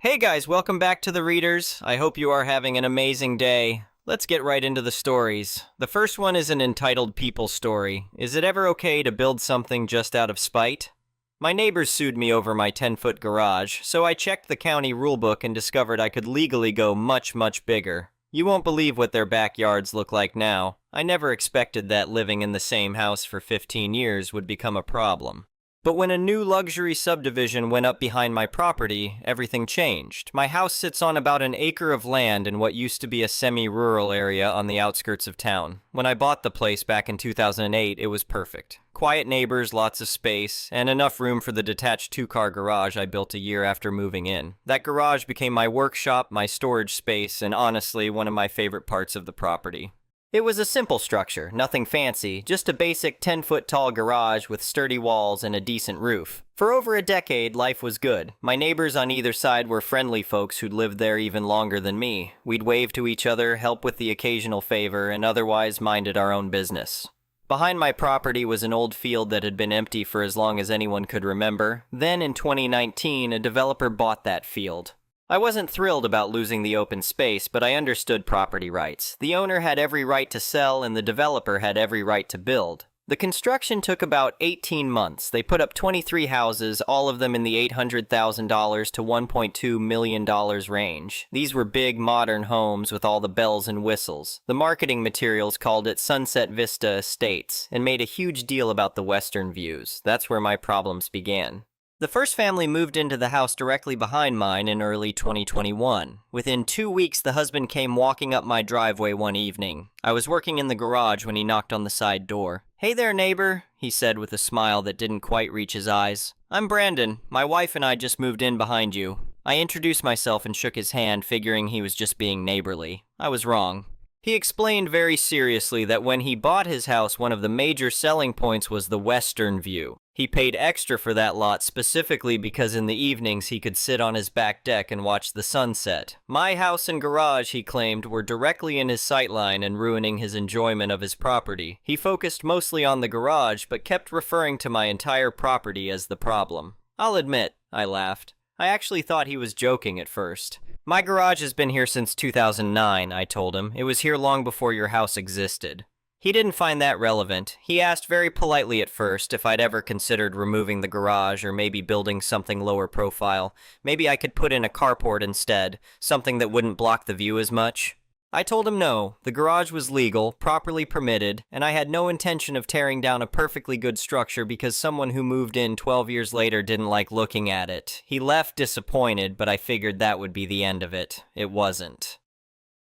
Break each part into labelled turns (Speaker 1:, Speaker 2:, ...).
Speaker 1: Hey guys, welcome back to the Readers. I hope you are having an amazing day. Let's get right into the stories. The first one is an entitled People story. Is it ever okay to build something just out of spite? My neighbors sued me over my 10-foot garage, so I checked the county rulebook and discovered I could legally go much bigger. You won't believe what their backyards look like now. I never expected that living in the same house for 15 years would become a problem. But when a new luxury subdivision went up behind my property, everything changed. My house sits on about an acre of land in what used to be a semi-rural area on the outskirts of town. When I bought the place back in 2008, it was perfect. Quiet neighbors, lots of space, and enough room for the detached two-car garage I built a year after moving in. That garage became my workshop, my storage space, and honestly, one of my favorite parts of the property. It was a simple structure, nothing fancy, just a basic 10-foot tall garage with sturdy walls and a decent roof. For over a decade, life was good. My neighbors on either side were friendly folks who'd lived there even longer than me. We'd wave to each other, help with the occasional favor, and otherwise minded our own business. Behind my property was an old field that had been empty for as long as anyone could remember. Then in 2019, a developer bought that field. I wasn't thrilled about losing the open space, but I understood property rights. The owner had every right to sell, and the developer had every right to build. The construction took about 18 months. They put up 23 houses, all of them in the $800,000 to $1.2 million range. These were big, modern homes with all the bells and whistles. The marketing materials called it Sunset Vista Estates, and made a huge deal about the western views. That's where my problems began. The first family moved into the house directly behind mine in early 2021. Within 2 weeks, the husband came walking up my driveway one evening. I was working in the garage when he knocked on the side door. "Hey there, neighbor," he said with a smile that didn't quite reach his eyes. "I'm Brandon. My wife and I just moved in behind you." I introduced myself and shook his hand, figuring he was just being neighborly. I was wrong. He explained very seriously that when he bought his house, one of the major selling points was the western view. He paid extra for that lot specifically because in the evenings he could sit on his back deck and watch the sunset. My house and garage, he claimed, were directly in his sightline and ruining his enjoyment of his property. He focused mostly on the garage, but kept referring to my entire property as the problem. I'll admit, I laughed. I actually thought he was joking at first. "My garage has been here since 2009, I told him. "It was here long before your house existed." He didn't find that relevant. He asked very politely at first if I'd ever considered removing the garage or maybe building something lower profile. Maybe I could put in a carport instead, something that wouldn't block the view as much. I told him no, the garage was legal, properly permitted, and I had no intention of tearing down a perfectly good structure because someone who moved in 12 years later didn't like looking at it. He left disappointed, but I figured that would be the end of it. It wasn't.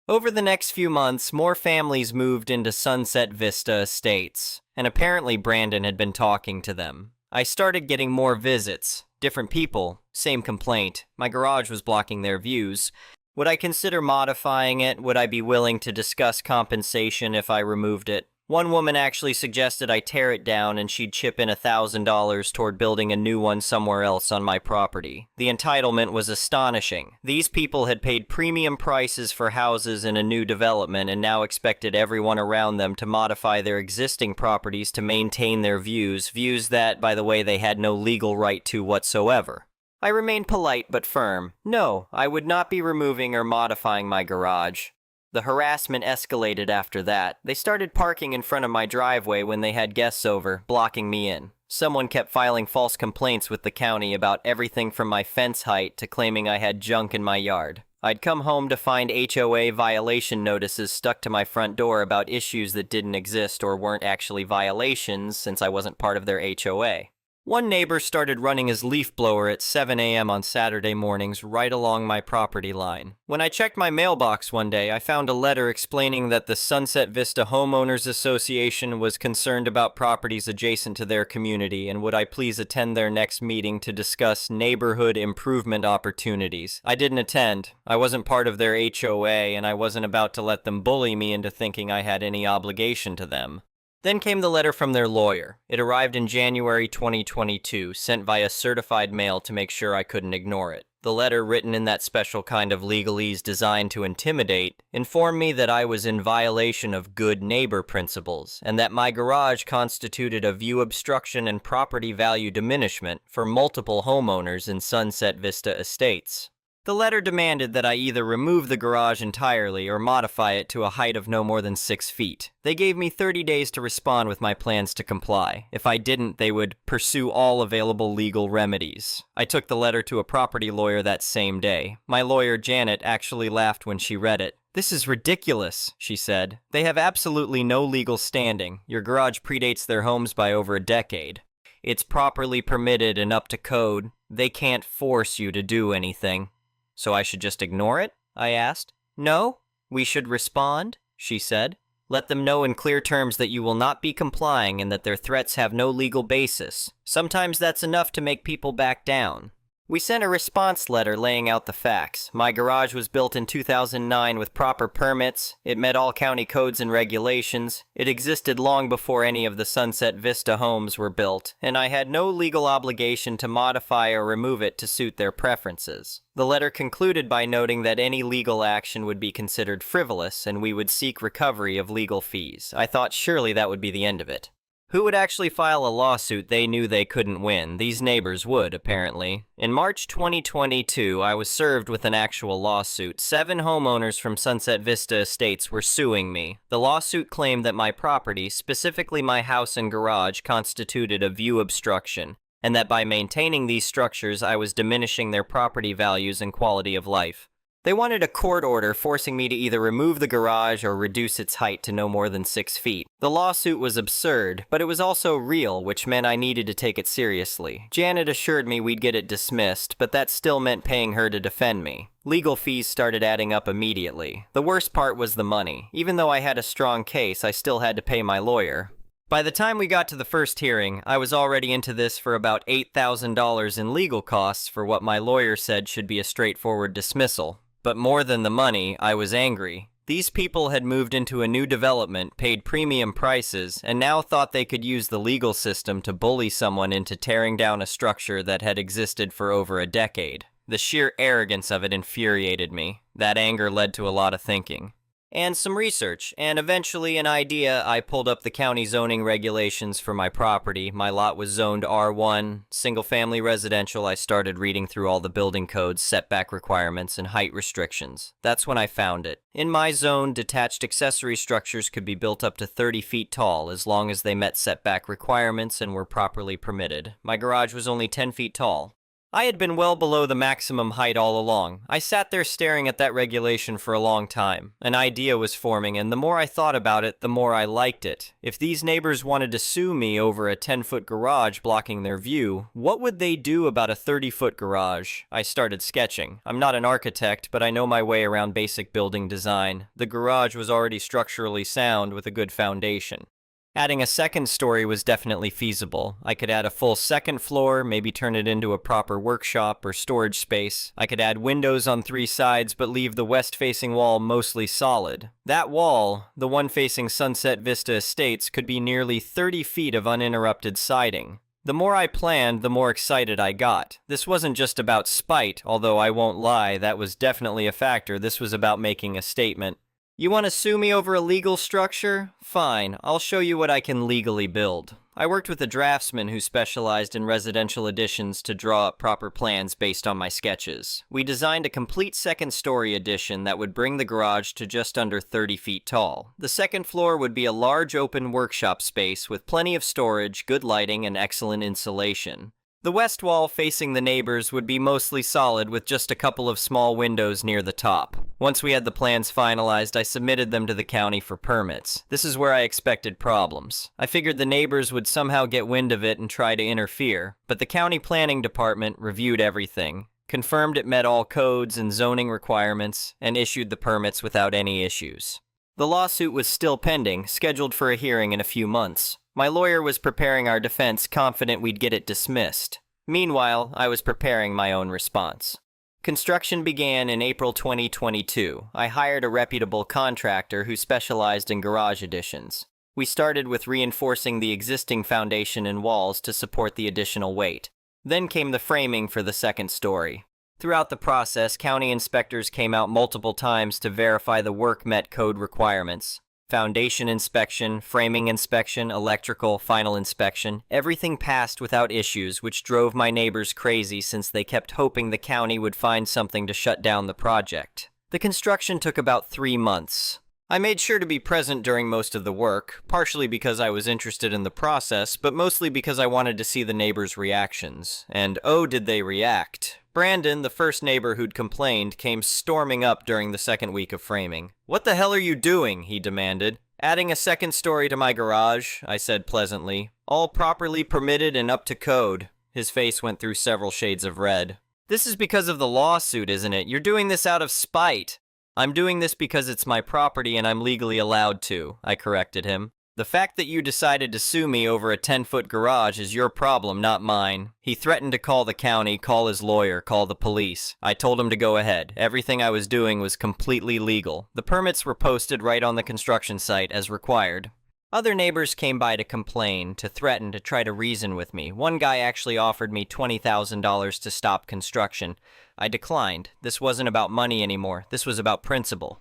Speaker 1: Over the next few months, more families moved into Sunset Vista Estates, and apparently Brandon had been talking to them. I started getting more visits, different people, same complaint. My garage was blocking their views. Would I consider modifying it? Would I be willing to discuss compensation if I removed it? One woman actually suggested I tear it down and she'd chip in $1,000 toward building a new one somewhere else on my property. The entitlement was astonishing. These people had paid premium prices for houses in a new development and now expected everyone around them to modify their existing properties to maintain their views that, by the way, they had no legal right to whatsoever. I remained polite but firm. No, I would not be removing or modifying my garage. The harassment escalated after that. They started parking in front of my driveway when they had guests over, blocking me in. Someone kept filing false complaints with the county about everything from my fence height to claiming I had junk in my yard. I'd come home to find HOA violation notices stuck to my front door about issues that didn't exist or weren't actually violations since I wasn't part of their HOA. One neighbor started running his leaf blower at 7 a.m. on Saturday mornings right along my property line. When I checked my mailbox one day, I found a letter explaining that the Sunset Vista Homeowners Association was concerned about properties adjacent to their community and would I please attend their next meeting to discuss neighborhood improvement opportunities. I didn't attend. I wasn't part of their HOA and I wasn't about to let them bully me into thinking I had any obligation to them. Then came the letter from their lawyer. It arrived in January 2022, sent via certified mail to make sure I couldn't ignore it. The letter, written in that special kind of legalese designed to intimidate, informed me that I was in violation of good neighbor principles, and that my garage constituted a view obstruction and property value diminishment for multiple homeowners in Sunset Vista Estates. The letter demanded that I either remove the garage entirely or modify it to a height of no more than 6 feet. They gave me 30 days to respond with my plans to comply. If I didn't, they would pursue all available legal remedies. I took the letter to a property lawyer that same day. My lawyer, Janet, actually laughed when she read it. "This is ridiculous," she said. "They have absolutely no legal standing. Your garage predates their homes by over a decade. It's properly permitted and up to code. They can't force you to do anything." "So I should just ignore it?" I asked. "No, we should respond," she said. "Let them know in clear terms that you will not be complying and that their threats have no legal basis. Sometimes that's enough to make people back down." We sent a response letter laying out the facts. My garage was built in 2009 with proper permits. It met all county codes and regulations. It existed long before any of the Sunset Vista homes were built, and I had no legal obligation to modify or remove it to suit their preferences. The letter concluded by noting that any legal action would be considered frivolous and we would seek recovery of legal fees. I thought surely that would be the end of it. Who would actually file a lawsuit they knew they couldn't win? These neighbors would, apparently. In March 2022, I was served with an actual lawsuit. 7 homeowners from Sunset Vista Estates were suing me. The lawsuit claimed that my property, specifically my house and garage, constituted a view obstruction, and that by maintaining these structures, I was diminishing their property values and quality of life. They wanted a court order forcing me to either remove the garage or reduce its height to no more than 6 feet. The lawsuit was absurd, but it was also real, which meant I needed to take it seriously. Janet assured me we'd get it dismissed, but that still meant paying her to defend me. Legal fees started adding up immediately. The worst part was the money. Even though I had a strong case, I still had to pay my lawyer. By the time we got to the first hearing, I was already into this for about $8,000 in legal costs for what my lawyer said should be a straightforward dismissal. But more than the money, I was angry. These people had moved into a new development, paid premium prices, and now thought they could use the legal system to bully someone into tearing down a structure that had existed for over a decade. The sheer arrogance of it infuriated me. That anger led to a lot of thinking. And some research, and eventually an idea. I pulled up the county zoning regulations for my property. My lot was zoned R1, single-family residential. I started reading through all the building codes, setback requirements, and height restrictions. That's when I found it. In my zone, detached accessory structures could be built up to 30 feet tall as long as they met setback requirements and were properly permitted. My garage was only 10 feet tall. I had been well below the maximum height all along. I sat there staring at that regulation for a long time. An idea was forming, and the more I thought about it, the more I liked it. If these neighbors wanted to sue me over a 10-foot garage blocking their view, what would they do about a 30-foot garage? I started sketching. I'm not an architect, but I know my way around basic building design. The garage was already structurally sound with a good foundation. Adding a second story was definitely feasible. I could add a full second floor, maybe turn it into a proper workshop or storage space. I could add windows on 3 sides, but leave the west-facing wall mostly solid. That wall, the one facing Sunset Vista Estates, could be nearly 30 feet of uninterrupted siding. The more I planned, the more excited I got. This wasn't just about spite, although I won't lie, that was definitely a factor. This was about making a statement. You want to sue me over a legal structure? Fine, I'll show you what I can legally build. I worked with a draftsman who specialized in residential additions to draw up proper plans based on my sketches. We designed a complete second-story addition that would bring the garage to just under 30 feet tall. The second floor would be a large open workshop space with plenty of storage, good lighting, and excellent insulation. The west wall facing the neighbors would be mostly solid with just a couple of small windows near the top. Once we had the plans finalized, I submitted them to the county for permits. This is where I expected problems. I figured the neighbors would somehow get wind of it and try to interfere, but the county planning department reviewed everything, confirmed it met all codes and zoning requirements, and issued the permits without any issues. The lawsuit was still pending, scheduled for a hearing in a few months. My lawyer was preparing our defense, confident we'd get it dismissed. Meanwhile, I was preparing my own response. Construction began in April 2022. I hired a reputable contractor who specialized in garage additions. We started with reinforcing the existing foundation and walls to support the additional weight. Then came the framing for the second story. Throughout the process, county inspectors came out multiple times to verify the work met code requirements. Foundation inspection, framing inspection, electrical, final inspection. Everything passed without issues, which drove my neighbors crazy since they kept hoping the county would find something to shut down the project. The construction took about 3 months. I made sure to be present during most of the work, partially because I was interested in the process, but mostly because I wanted to see the neighbors' reactions. And oh, did they react. Brandon, the first neighbor who'd complained, came storming up during the second week of framing. "What the hell are you doing?" he demanded. "Adding a second story to my garage," I said pleasantly. "All properly permitted and up to code." His face went through several shades of red. "This is because of the lawsuit, isn't it? You're doing this out of spite." "I'm doing this because it's my property and I'm legally allowed to," I corrected him. "The fact that you decided to sue me over a 10-foot garage is your problem, not mine." He threatened to call the county, call his lawyer, call the police. I told him to go ahead. Everything I was doing was completely legal. The permits were posted right on the construction site as required. Other neighbors came by to complain, to threaten, to try to reason with me. One guy actually offered me $20,000 to stop construction. I declined. This wasn't about money anymore. This was about principle.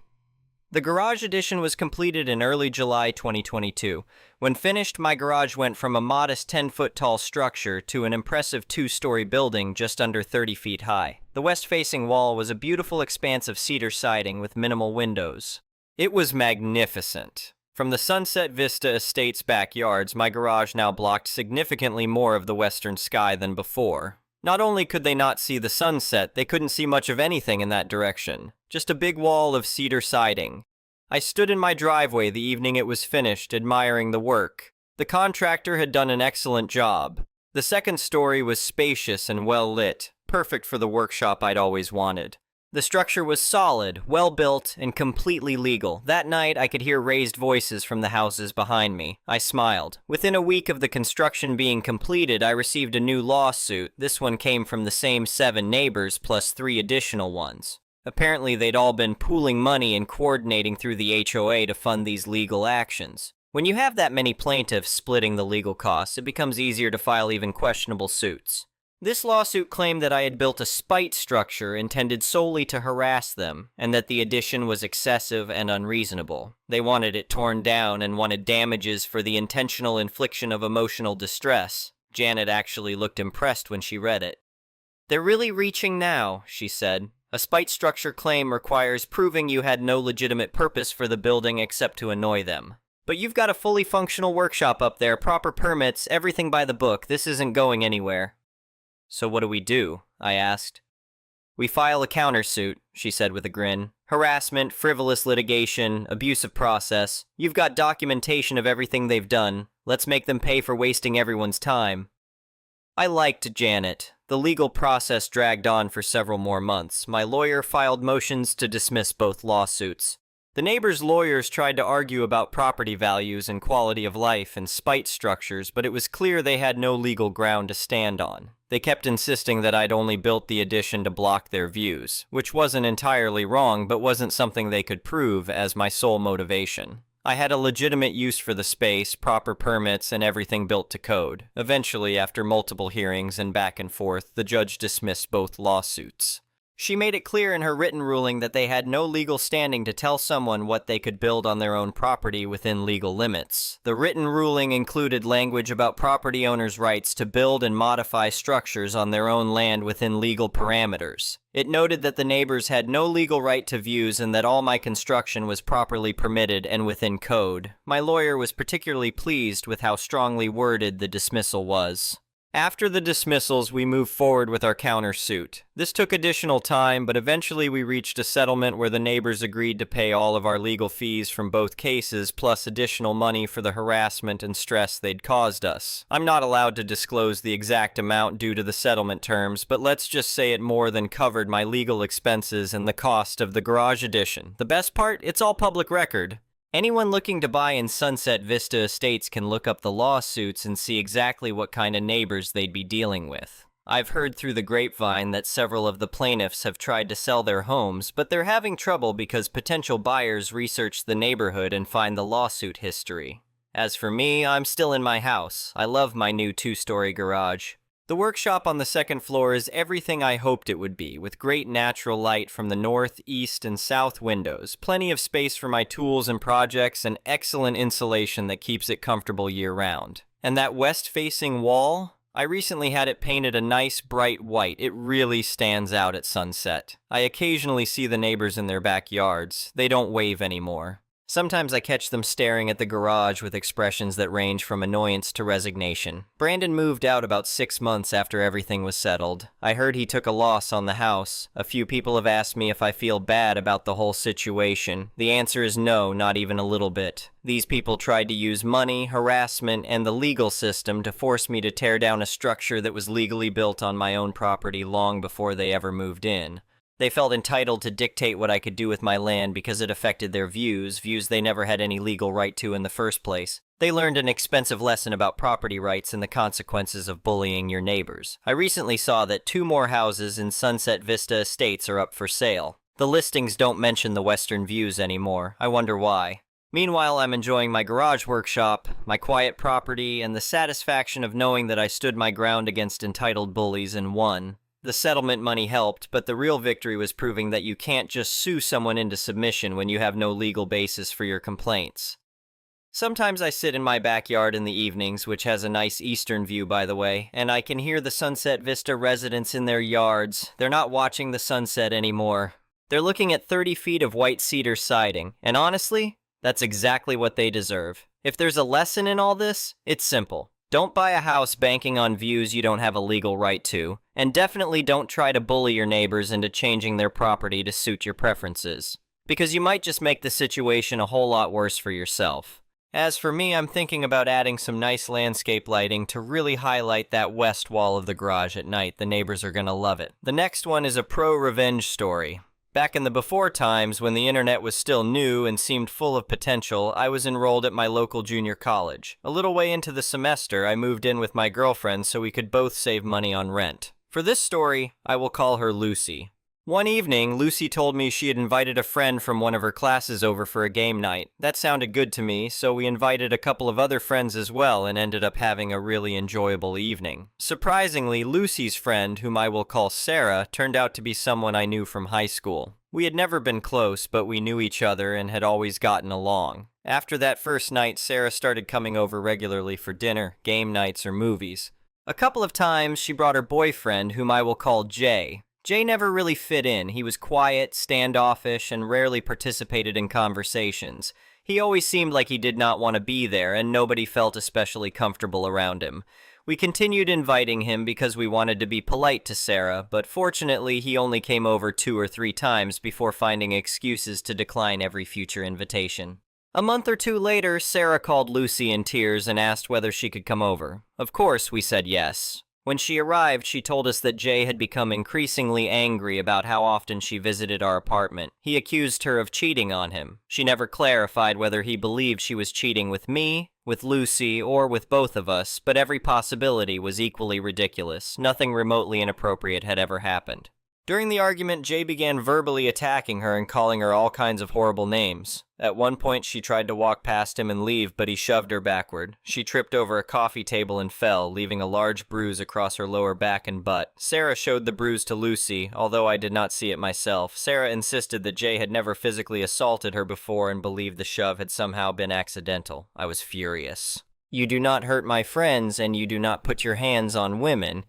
Speaker 1: The garage addition was completed in early July 2022. When finished, my garage went from a modest 10-foot tall structure to an impressive 2-story building just under 30 feet high. The west-facing wall was a beautiful expanse of cedar siding with minimal windows. It was magnificent. From the Sunset Vista Estates backyards, my garage now blocked significantly more of the western sky than before. Not only could they not see the sunset, they couldn't see much of anything in that direction. Just a big wall of cedar siding. I stood in my driveway the evening it was finished, admiring the work. The contractor had done an excellent job. The second story was spacious and well lit, perfect for the workshop I'd always wanted. The structure was solid, well-built, and completely legal. That night, I could hear raised voices from the houses behind me. I smiled. Within a week of the construction being completed, I received a new lawsuit. This one came from the same 7 neighbors, plus 3 additional ones. Apparently, they'd all been pooling money and coordinating through the HOA to fund these legal actions. When you have that many plaintiffs splitting the legal costs, it becomes easier to file even questionable suits. This lawsuit claimed that I had built a spite structure intended solely to harass them, and that the addition was excessive and unreasonable. They wanted it torn down and wanted damages for the intentional infliction of emotional distress. Janet actually looked impressed when she read it. "They're really reaching now," she said. "A spite structure claim requires proving you had no legitimate purpose for the building except to annoy them. But you've got a fully functional workshop up there, proper permits, everything by the book. This isn't going anywhere." "So what do we do?" I asked. "We file a countersuit," she said with a grin. "Harassment, frivolous litigation, abusive process. You've got documentation of everything they've done. Let's make them pay for wasting everyone's time." I liked Janet. The legal process dragged on for several more months. My lawyer filed motions to dismiss both lawsuits. The neighbors' lawyers tried to argue about property values and quality of life and spite structures, but it was clear they had no legal ground to stand on. They kept insisting that I'd only built the addition to block their views, which wasn't entirely wrong, but wasn't something they could prove as my sole motivation. I had a legitimate use for the space, proper permits, and everything built to code. Eventually, after multiple hearings and back and forth, the judge dismissed both lawsuits. She made it clear in her written ruling that they had no legal standing to tell someone what they could build on their own property within legal limits. The written ruling included language about property owners' rights to build and modify structures on their own land within legal parameters. It noted that the neighbors had no legal right to views and that all my construction was properly permitted and within code. My lawyer was particularly pleased with how strongly worded the dismissal was. After the dismissals, we moved forward with our countersuit. This took additional time, but eventually we reached a settlement where the neighbors agreed to pay all of our legal fees from both cases, plus additional money for the harassment and stress they'd caused us. I'm not allowed to disclose the exact amount due to the settlement terms, but let's just say it more than covered my legal expenses and the cost of the garage addition. The best part? It's all public record. Anyone looking to buy in Sunset Vista Estates can look up the lawsuits and see exactly what kind of neighbors they'd be dealing with. I've heard through the grapevine that several of the plaintiffs have tried to sell their homes, but they're having trouble because potential buyers research the neighborhood and find the lawsuit history. As for me, I'm still in my house. I love my new 2-story garage. The workshop on the second floor is everything I hoped it would be, with great natural light from the north, east, and south windows, plenty of space for my tools and projects, and excellent insulation that keeps it comfortable year-round. And that west-facing wall? I recently had it painted a nice bright white. It really stands out at sunset. I occasionally see the neighbors in their backyards. They don't wave anymore. Sometimes I catch them staring at the garage with expressions that range from annoyance to resignation. Brandon moved out about 6 months after everything was settled. I heard he took a loss on the house. A few people have asked me if I feel bad about the whole situation. The answer is no, not even a little bit. These people tried to use money, harassment, and the legal system to force me to tear down a structure that was legally built on my own property long before they ever moved in. They felt entitled to dictate what I could do with my land because it affected their views they never had any legal right to in the first place. They learned an expensive lesson about property rights and the consequences of bullying your neighbors. I recently saw that 2 more houses in Sunset Vista Estates are up for sale. The listings don't mention the western views anymore. I wonder why. Meanwhile, I'm enjoying my garage workshop, my quiet property, and the satisfaction of knowing that I stood my ground against entitled bullies and won. The settlement money helped, but the real victory was proving that you can't just sue someone into submission when you have no legal basis for your complaints. Sometimes I sit in my backyard in the evenings, which has a nice eastern view, by the way, and I can hear the Sunset Vista residents in their yards. They're not watching the sunset anymore. They're looking at 30 feet of white cedar siding, and honestly, that's exactly what they deserve. If there's a lesson in all this, it's simple. Don't buy a house banking on views you don't have a legal right to, and definitely don't try to bully your neighbors into changing their property to suit your preferences, because you might just make the situation a whole lot worse for yourself. As for me, I'm thinking about adding some nice landscape lighting to really highlight that west wall of the garage at night. The neighbors are gonna love it. The next one is a pro-revenge story. Back in the before times, when the internet was still new and seemed full of potential, I was enrolled at my local junior college. A little way into the semester, I moved in with my girlfriend so we could both save money on rent. For this story, I will call her Lucy. One evening, Lucy told me she had invited a friend from one of her classes over for a game night. That sounded good to me, so we invited a couple of other friends as well and ended up having a really enjoyable evening. Surprisingly, Lucy's friend, whom I will call Sarah, turned out to be someone I knew from high school. We had never been close, but we knew each other and had always gotten along. After that first night, Sarah started coming over regularly for dinner, game nights, or movies. A couple of times, she brought her boyfriend, whom I will call Jay. Jay never really fit in. He was quiet, standoffish, and rarely participated in conversations. He always seemed like he did not want to be there, and nobody felt especially comfortable around him. We continued inviting him because we wanted to be polite to Sarah, but fortunately he only came over 2 or 3 times before finding excuses to decline every future invitation. A month or 2 later, Sarah called Lucy in tears and asked whether she could come over. Of course, we said yes. When she arrived, she told us that Jay had become increasingly angry about how often she visited our apartment. He accused her of cheating on him. She never clarified whether he believed she was cheating with me, with Lucy, or with both of us, but every possibility was equally ridiculous. Nothing remotely inappropriate had ever happened. During the argument, Jay began verbally attacking her and calling her all kinds of horrible names. At one point, she tried to walk past him and leave, but he shoved her backward. She tripped over a coffee table and fell, leaving a large bruise across her lower back and butt. Sarah showed the bruise to Lucy, although I did not see it myself. Sarah insisted that Jay had never physically assaulted her before and believed the shove had somehow been accidental. I was furious. "You do not hurt my friends, and you do not put your hands on women."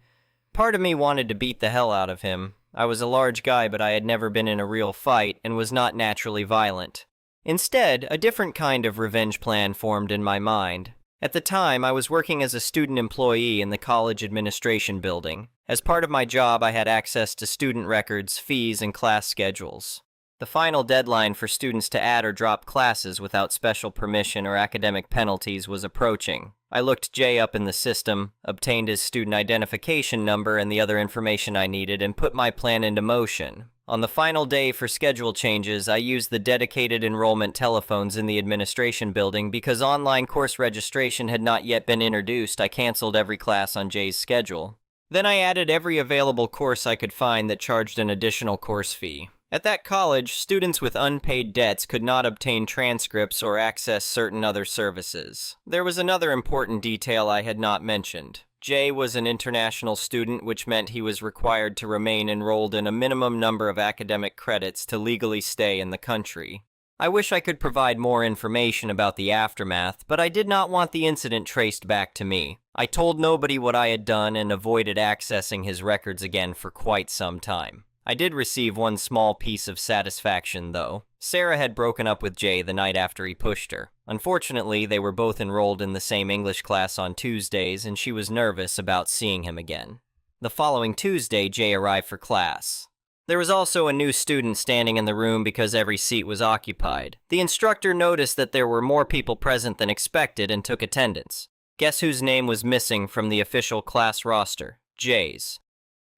Speaker 1: Part of me wanted to beat the hell out of him. I was a large guy, but I had never been in a real fight and was not naturally violent. Instead, a different kind of revenge plan formed in my mind. At the time, I was working as a student employee in the college administration building. As part of my job, I had access to student records, fees, and class schedules. The final deadline for students to add or drop classes without special permission or academic penalties was approaching. I looked Jay up in the system, obtained his student identification number and the other information I needed, and put my plan into motion. On the final day for schedule changes, I used the dedicated enrollment telephones in the administration building because online course registration had not yet been introduced. I canceled every class on Jay's schedule. Then I added every available course I could find that charged an additional course fee. At that college, students with unpaid debts could not obtain transcripts or access certain other services. There was another important detail I had not mentioned. Jay was an international student, which meant he was required to remain enrolled in a minimum number of academic credits to legally stay in the country. I wish I could provide more information about the aftermath, but I did not want the incident traced back to me. I told nobody what I had done and avoided accessing his records again for quite some time. I did receive one small piece of satisfaction, though. Sarah had broken up with Jay the night after he pushed her. Unfortunately, they were both enrolled in the same English class on Tuesdays, and she was nervous about seeing him again. The following Tuesday, Jay arrived for class. There was also a new student standing in the room because every seat was occupied. The instructor noticed that there were more people present than expected and took attendance. Guess whose name was missing from the official class roster? Jay's.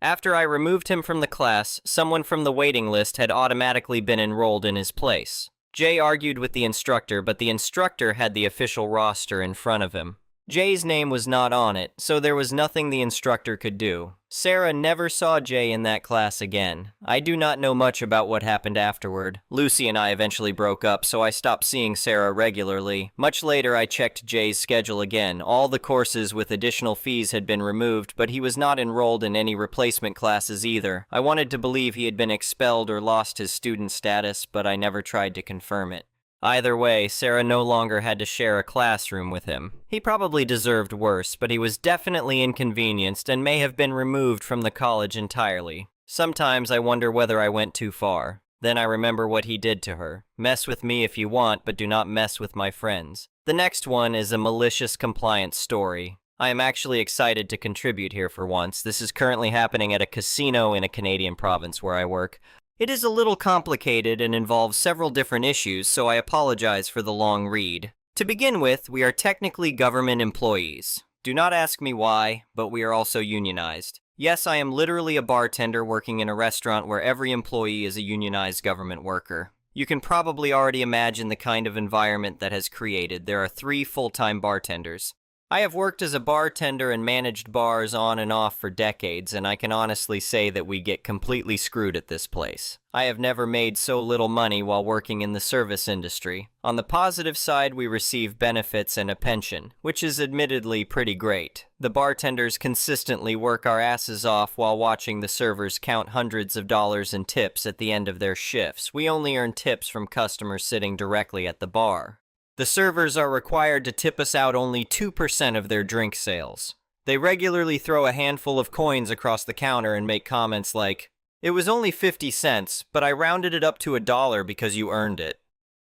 Speaker 1: After I removed him from the class, someone from the waiting list had automatically been enrolled in his place. Jay argued with the instructor, but the instructor had the official roster in front of him. Jay's name was not on it, so there was nothing the instructor could do. Sarah never saw Jay in that class again. I do not know much about what happened afterward. Lucy and I eventually broke up, so I stopped seeing Sarah regularly. Much later, I checked Jay's schedule again. All the courses with additional fees had been removed, but he was not enrolled in any replacement classes either. I wanted to believe he had been expelled or lost his student status, but I never tried to confirm it. Either way, Sarah no longer had to share a classroom with him. He probably deserved worse, but he was definitely inconvenienced and may have been removed from the college entirely. Sometimes I wonder whether I went too far. Then I remember what he did to her. Mess with me if you want, but do not mess with my friends. The next one is a malicious compliance story. I am actually excited to contribute here for once. This is currently happening at a casino in a Canadian province where I work. It is a little complicated and involves several different issues, so I apologize for the long read. To begin with, we are technically government employees. Do not ask me why, but we are also unionized. Yes, I am literally a bartender working in a restaurant where every employee is a unionized government worker. You can probably already imagine the kind of environment that has created. There are 3 full-time bartenders. I have worked as a bartender and managed bars on and off for decades, and I can honestly say that we get completely screwed at this place. I have never made so little money while working in the service industry. On the positive side, we receive benefits and a pension, which is admittedly pretty great. The bartenders consistently work our asses off while watching the servers count hundreds of dollars in tips at the end of their shifts. We only earn tips from customers sitting directly at the bar. The servers are required to tip us out only 2% of their drink sales. They regularly throw a handful of coins across the counter and make comments like, "It was only 50 cents, but I rounded it up to $1 because you earned it."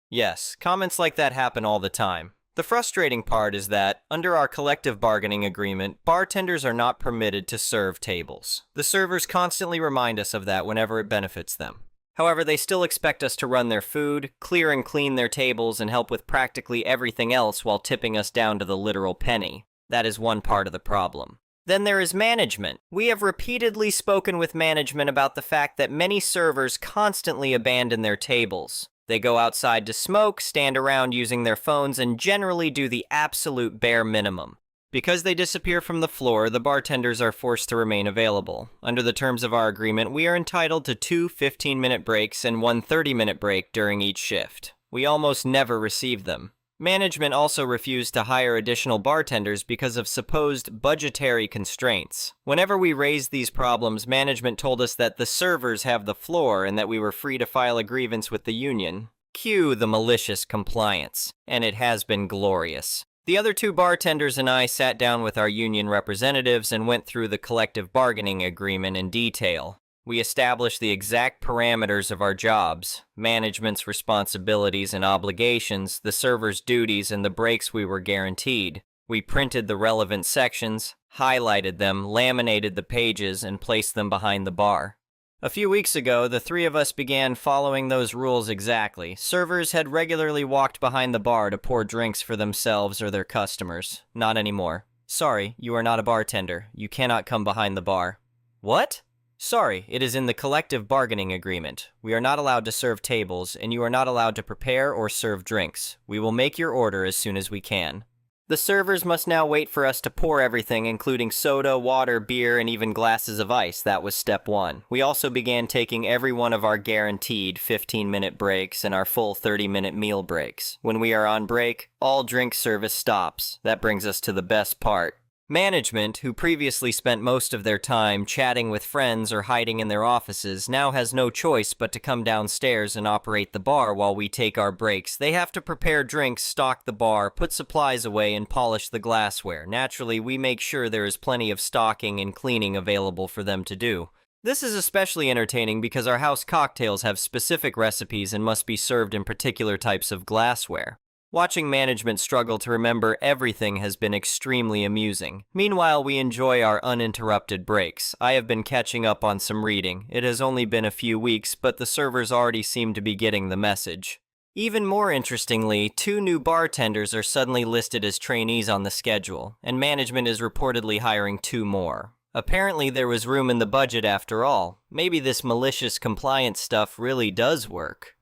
Speaker 1: Yes, comments like that happen all the time. The frustrating part is that, under our collective bargaining agreement, bartenders are not permitted to serve tables. The servers constantly remind us of that whenever it benefits them. However, they still expect us to run their food, clear and clean their tables, and help with practically everything else while tipping us down to the literal penny. That is one part of the problem. Then there is management. We have repeatedly spoken with management about the fact that many servers constantly abandon their tables. They go outside to smoke, stand around using their phones, and generally do the absolute bare minimum. Because they disappear from the floor, the bartenders are forced to remain available. Under the terms of our agreement, we are entitled to 2 15-minute breaks and 1 30-minute break during each shift. We almost never receive them. Management also refused to hire additional bartenders because of supposed budgetary constraints. Whenever we raised these problems, management told us that the servers have the floor and that we were free to file a grievance with the union. Cue the malicious compliance. And it has been glorious. The other 2 bartenders and I sat down with our union representatives and went through the collective bargaining agreement in detail. We established the exact parameters of our jobs, management's responsibilities and obligations, the server's duties, and the breaks we were guaranteed. We printed the relevant sections, highlighted them, laminated the pages, and placed them behind the bar. A few weeks ago, the 3 of us began following those rules exactly. Servers had regularly walked behind the bar to pour drinks for themselves or their customers. Not anymore. Sorry, you are not a bartender. You cannot come behind the bar. What? Sorry, it is in the collective bargaining agreement. We are not allowed to serve tables, and you are not allowed to prepare or serve drinks. We will make your order as soon as we can. The servers must now wait for us to pour everything, including soda, water, beer, and even glasses of ice. That was step 1. We also began taking every one of our guaranteed 15-minute breaks and our full 30-minute meal breaks. When we are on break, all drink service stops. That brings us to the best part. Management, who previously spent most of their time chatting with friends or hiding in their offices, now has no choice but to come downstairs and operate the bar while we take our breaks. They have to prepare drinks, stock the bar, put supplies away, and polish the glassware. Naturally, we make sure there is plenty of stocking and cleaning available for them to do. This is especially entertaining because our house cocktails have specific recipes and must be served in particular types of glassware. Watching management struggle to remember everything has been extremely amusing. Meanwhile, we enjoy our uninterrupted breaks. I have been catching up on some reading. It has only been a few weeks, but the servers already seem to be getting the message. Even more interestingly, 2 new bartenders are suddenly listed as trainees on the schedule, and management is reportedly hiring 2 more. Apparently there was room in the budget after all. Maybe this malicious compliance stuff really does work.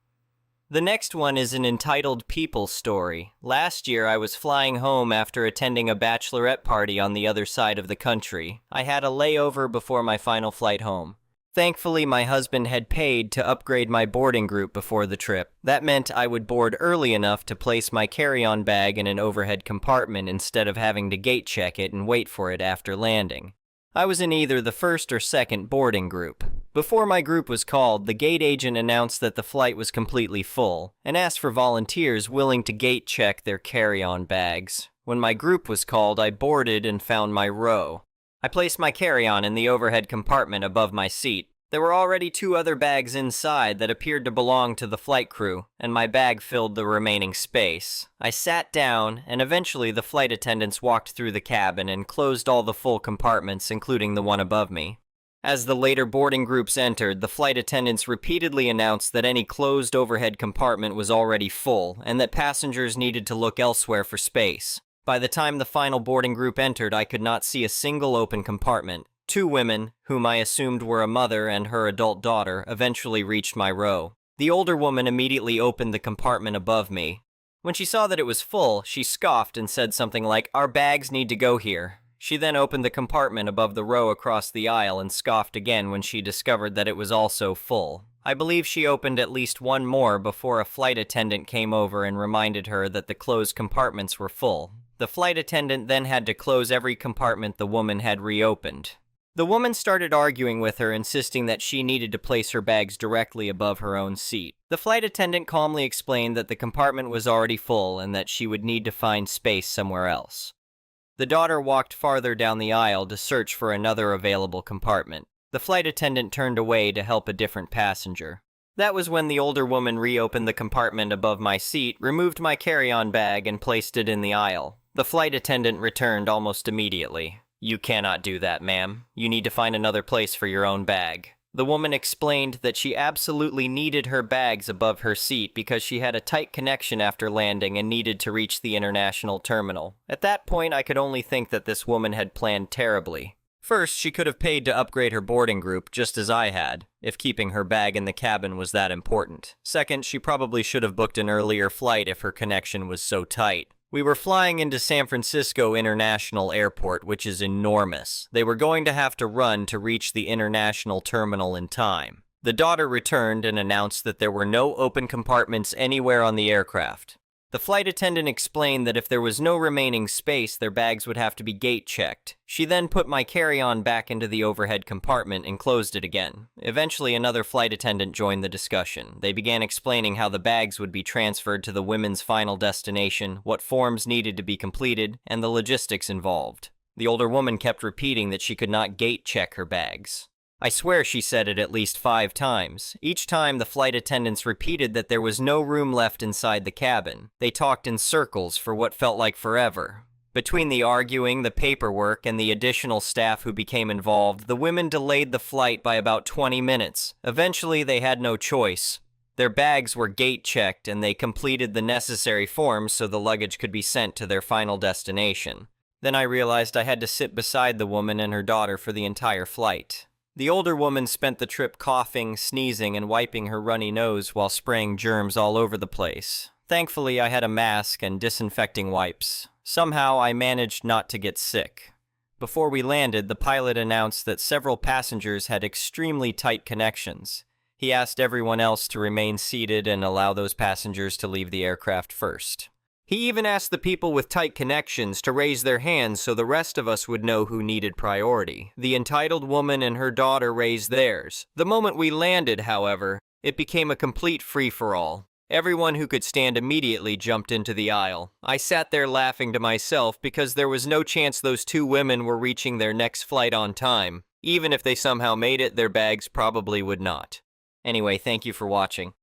Speaker 1: The next one is an entitled People story. Last year, I was flying home after attending a bachelorette party on the other side of the country. I had a layover before my final flight home. Thankfully, my husband had paid to upgrade my boarding group before the trip. That meant I would board early enough to place my carry-on bag in an overhead compartment instead of having to gate check it and wait for it after landing. I was in either the first or second boarding group. Before my group was called, the gate agent announced that the flight was completely full and asked for volunteers willing to gate check their carry-on bags. When my group was called, I boarded and found my row. I placed my carry-on in the overhead compartment above my seat. There were already 2 other bags inside that appeared to belong to the flight crew, and my bag filled the remaining space. I sat down, and eventually the flight attendants walked through the cabin and closed all the full compartments, including the one above me. As the later boarding groups entered, the flight attendants repeatedly announced that any closed overhead compartment was already full, and that passengers needed to look elsewhere for space. By the time the final boarding group entered, I could not see a single open compartment. 2 women, whom I assumed were a mother and her adult daughter, eventually reached my row. The older woman immediately opened the compartment above me. When she saw that it was full, she scoffed and said something like, "Our bags need to go here." She then opened the compartment above the row across the aisle and scoffed again when she discovered that it was also full. I believe she opened at least 1 more before a flight attendant came over and reminded her that the closed compartments were full. The flight attendant then had to close every compartment the woman had reopened. The woman started arguing with her, insisting that she needed to place her bags directly above her own seat. The flight attendant calmly explained that the compartment was already full and that she would need to find space somewhere else. The daughter walked farther down the aisle to search for another available compartment. The flight attendant turned away to help a different passenger. That was when the older woman reopened the compartment above my seat, removed my carry-on bag, and placed it in the aisle. The flight attendant returned almost immediately. "You cannot do that, ma'am. You need to find another place for your own bag." The woman explained that she absolutely needed her bags above her seat because she had a tight connection after landing and needed to reach the international terminal. At that point, I could only think that this woman had planned terribly. First, she could have paid to upgrade her boarding group, just as I had, if keeping her bag in the cabin was that important. Second, she probably should have booked an earlier flight if her connection was so tight. We were flying into San Francisco International Airport, which is enormous. They were going to have to run to reach the international terminal in time. The daughter returned and announced that there were no open compartments anywhere on the aircraft. The flight attendant explained that if there was no remaining space, their bags would have to be gate checked. She then put my carry-on back into the overhead compartment and closed it again. Eventually, another flight attendant joined the discussion. They began explaining how the bags would be transferred to the women's final destination, what forms needed to be completed, and the logistics involved. The older woman kept repeating that she could not gate check her bags. I swear she said it at least 5 times. Each time, the flight attendants repeated that there was no room left inside the cabin. They talked in circles for what felt like forever. Between the arguing, the paperwork, and the additional staff who became involved, the women delayed the flight by about 20 minutes. Eventually, they had no choice. Their bags were gate-checked, and they completed the necessary forms so the luggage could be sent to their final destination. Then I realized I had to sit beside the woman and her daughter for the entire flight. The older woman spent the trip coughing, sneezing, and wiping her runny nose while spraying germs all over the place. Thankfully, I had a mask and disinfecting wipes. Somehow, I managed not to get sick. Before we landed, the pilot announced that several passengers had extremely tight connections. He asked everyone else to remain seated and allow those passengers to leave the aircraft first. He even asked the people with tight connections to raise their hands so the rest of us would know who needed priority. The entitled woman and her daughter raised theirs. The moment we landed, however, it became a complete free-for-all. Everyone who could stand immediately jumped into the aisle. I sat there laughing to myself because there was no chance those two women were reaching their next flight on time. Even if they somehow made it, their bags probably would not. Anyway, thank you for watching.